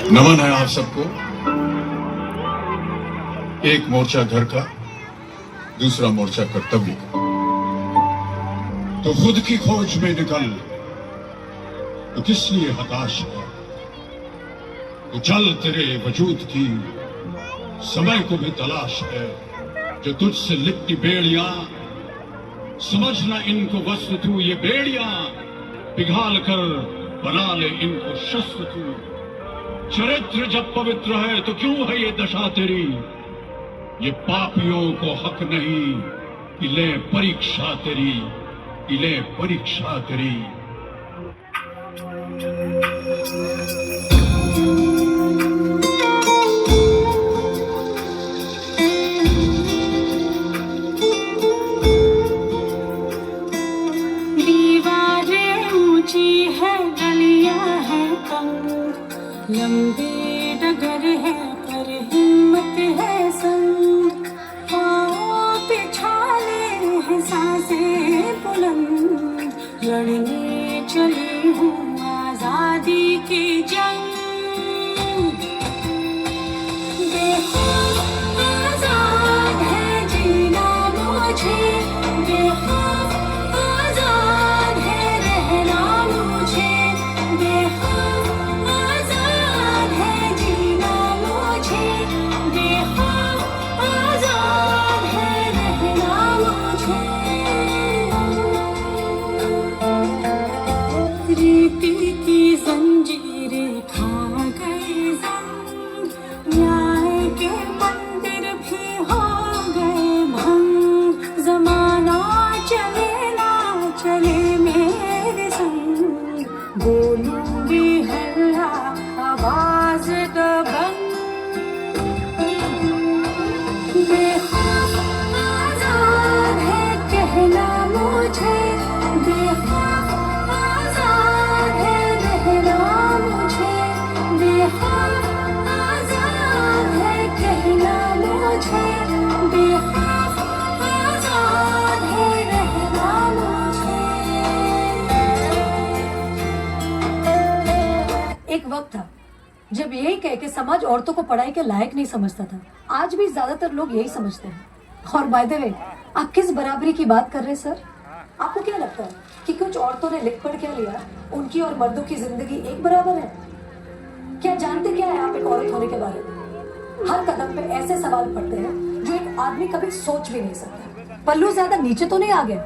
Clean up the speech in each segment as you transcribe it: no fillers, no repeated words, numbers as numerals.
नमन है आप सबको। एक मोर्चा घर का, दूसरा मोर्चा कर्तव्य का। तो खुद की खोज में निकल, तो किस लिए हताश है? तो चल, तेरे वजूद की समय को भी तलाश है। जो तुझसे लिपटी बेड़ियां, समझना इनको वस्त्र तू। ये बेड़ियां पिघाल कर बना ले इनको शस्त्र तू। चरित्र जब पवित्र है तो क्यों है ये दशा तेरी? ये पापियों को हक नहीं कि ले परीक्षा तेरी, कि ले परीक्षा तेरी। लंबी डगर है पर हिम्मत है संग। पाँव पे छाले हैं सांसें बुलंद। लड़ने चली हूँ आजादी की जंग। बेखौफ आजाद है जीना मुझे। बेखौफ आजाद है रहना मुझे। बेखौफ एक वक्त था जब यही कह के समाज औरतों को पढ़ाई के लायक नहीं समझता था। आज भी ज्यादातर लोग यही समझते हैं। और बाय द वे, आप किस बराबरी की बात कर रहे हैं सर? आपको क्या लगता है कि कुछ औरतों ने लिख पढ़ क्या लिया, उनकी और मर्दों की जिंदगी एक बराबर है? क्या जानते क्या है आप एक औरत होने के बारे में? हर कदम पे ऐसे सवाल पड़ते हैं जो एक आदमी कभी सोच भी नहीं सकता। पल्लू ज्यादा नीचे तो नहीं आ गया,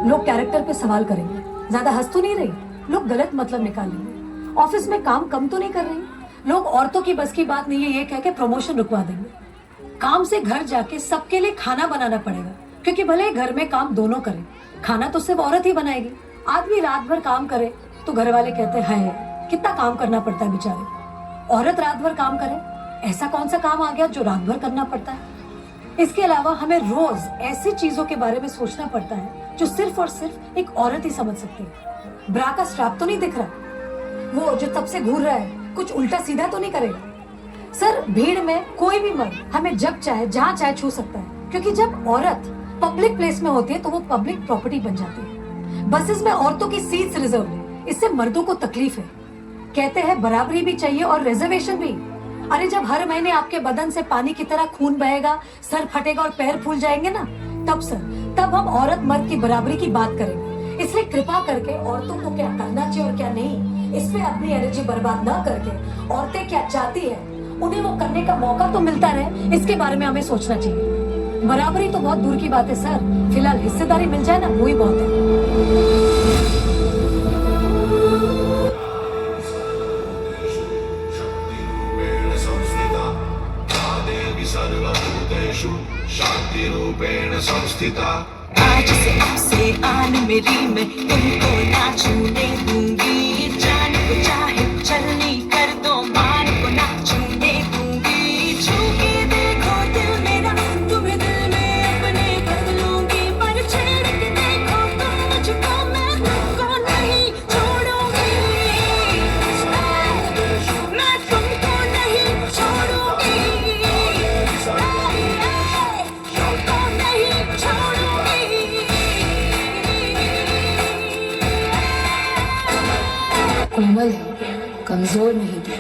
लोग कैरेक्टर पे सवाल करेंगे। ज्यादा हंस तो नहीं रही, लोग गलत मतलब निकालेंगे। ऑफिस में काम कम तो नहीं कर रही, लोग औरतों की बस की बात नहीं है ये कह के प्रमोशन रुकवा देंगे। काम से घर जाके सबके लिए खाना बनाना पड़ेगा, क्योंकि भले घर में काम दोनों करें, खाना तो सिर्फ औरत ही बनाएगी। आदमी रात भर काम करे तो घर वाले कहते हैं कितना काम करना पड़ता है बेचारे। औरत रात भर काम करे, ऐसा कौन सा काम आ गया जो रात भर करना पड़ता है? इसके अलावा हमें रोज ऐसी चीजों के बारे में सोचना पड़ता है जो सिर्फ और सिर्फ एक औरत ही समझ सकती है। ब्रा का स्ट्रैप तो नहीं दिख रहा, वो जो तब से घूर रहा है कुछ उल्टा सीधा तो नहीं करेगा? सर, भीड़ में कोई भी मर्द हमें जब चाहे जहाँ चाहे छू सकता है, क्योंकि जब औरत पब्लिक प्लेस में होती है तो वो पब्लिक प्रॉपर्टी बन जाती है। बसेस में औरतों की सीट्स रिजर्व है, इससे मर्दों को तकलीफ है। कहते हैं बराबरी भी चाहिए और रिजर्वेशन भी। अरे जब हर महीने आपके बदन से पानी की तरह खून बहेगा, सर फटेगा और पैर फूल जाएंगे ना, तब सर, तब हम औरत मर्द की बराबरी की बात करेंगे। इसलिए कृपा करके औरतों को क्या करना चाहिए और क्या नहीं, इस पे अपनी एनर्जी बर्बाद ना करके औरतें क्या चाहती है उन्हें वो करने का मौका तो मिलता रहे, इसके बारे में हमें सोचना चाहिए। बराबरी तो बहुत दूर की बात है सर, फिलहाल हिस्सेदारी मिल जाए ना, वो ही बहुत है। शांति रूपेण संस्थिता। आज से आपसे आन मेरी मैं तुमको ना छूने दूंगी। जान को चाहे चलनी कर दो, मान को ना छूने दूंगी। छू के देखो दिल मेरा, तुम्हें दिल में अपने कर लूंगी। पर छेड़ के देखो तुम मुझको, मैं तुमको नहीं छोड़ूंगी। मैं तुमको नहीं छोड़ूंगी। कोमल, कमजोर नहीं थी,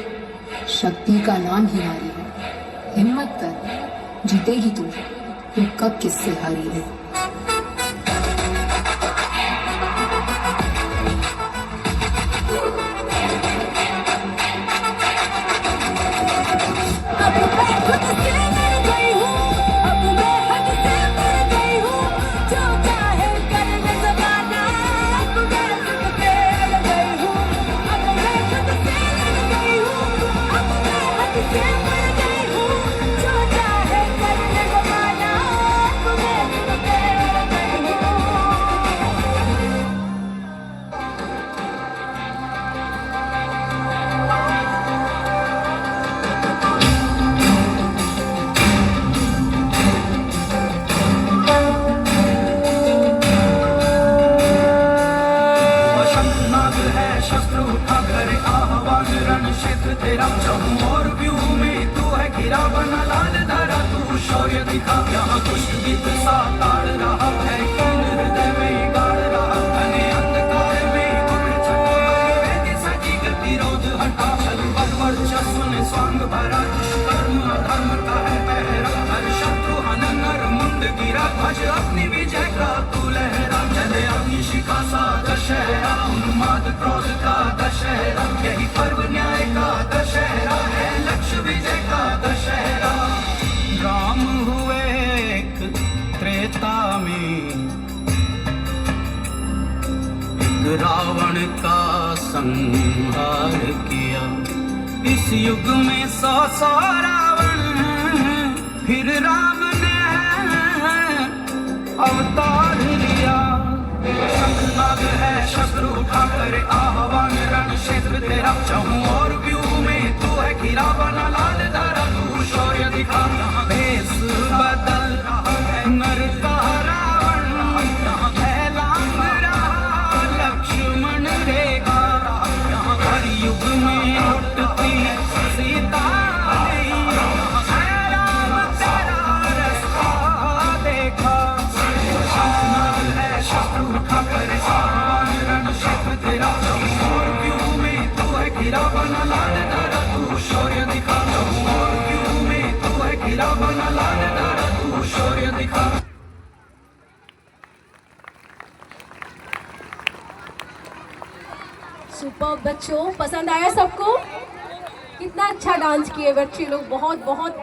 शक्ति का नाम ही नारी है। हिम्मत कर, जीतेगी तू, तू कब किससे हारी है। तेरा चाहूं और व्यू में तू है गिरा बना लाल धारा तू शौर्य दिखा यहाँ कुछ गीत सा ताड़ रहा है कीन हृदय में गाड़ रहा घने अंधकार में उठ छठ सजी गतिरोध हटा चल वर्चस्व ने स्वांग भरा दुष्कर्म अधर्म का है पहरा हर शत्रु हनन नर मुंड गिरा ध्वज अपनी विजय का तू लहरा चले अपनी शिखा सा दशहरा उन्माद क्रोध का दशहरा यही पर्व न्याय का दशहरा है लक्ष्य विजय का दशहरा। राम हुए एक त्रेता में एक रावण का संहार किया इस युग में 100 रावण फिर राम ने अवतार लिया। शंखनाद है शस्त्र उठा कर आह्वान रण क्षेत्र तेरा चाहूं और व्यू में तू है घिरा बना लाल धारा तू शौर्य दिखा भेष बदल नर का रावण है लांग रहा लक्ष्मण रेखा हर युग में उठती सीता गिरा बना लाल धारा तू शौर्य दिखा और क्यों में तू है गिरा बना लाल धारा तू शौर्य दिखा। सुपर बच्चों, पसंद आया सबको? कितना अच्छा डांस किए बच्चे लोग, बहुत बहुत